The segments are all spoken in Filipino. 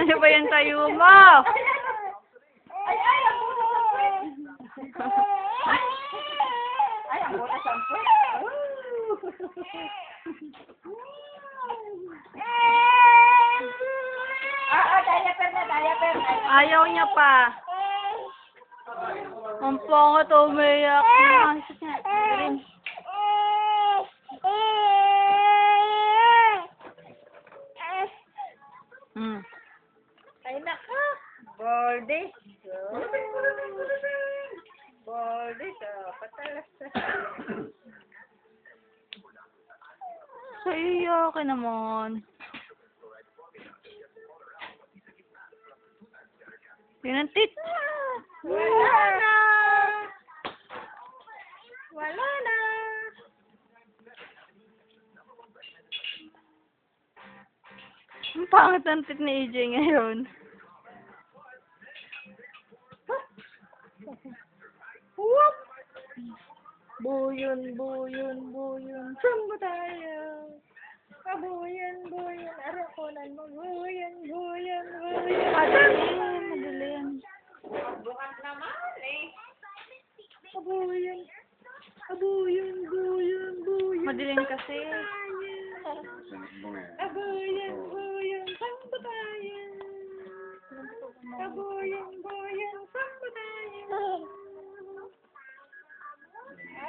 Ano ba yung tayo mo? Ay, ang butas ang puwet. Ay, ang butas ang puwet. Diaper na, diaper. Ayaw niya pa. Ang pangat, umiyak na. Galing. Ay, naka. Bordy. Bordy ka. Patalas na. So, iyak ka naman. Yun ang tit. Wala na. Wala na. Ang pangit ang tit ni AJ ngayon. Whoop! Buyon, buyon, buyon. Samba tayo. Buyon, buyon. Arakonan mo. Buyon, buyon, buyon. Madali yan. Bukas naman eh. Buyon. Buyon, buyon, buyon. Madilim kasi. Buyon, buyon. Samba tayo. Buyon, buyon. Samba tayo.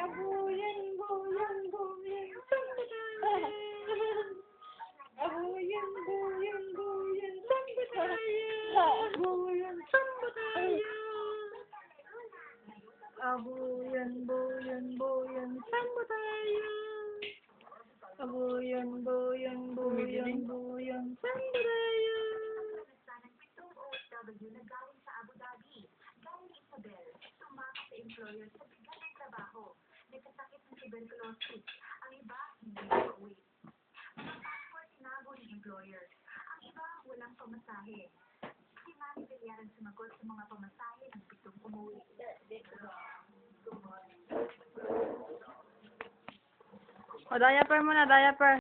Abuyan, buyan, buyan, samba tayo. Abuyan, buyan, buyan, samba tayo. Abuyan, samba tayo. Abuyan, buyan, buyan, samba tayo. Abuyan, buyan, buyan, buyan, samba tayo. Tuberculosis. Ang iba, hindi pa-uwi. Mga passport tinago ng employer. Ang iba, walang pamasahe. Si Manny Villaran sumagot sa mga pamasahe ng pitong umuwi. O, diaper muna, diaper.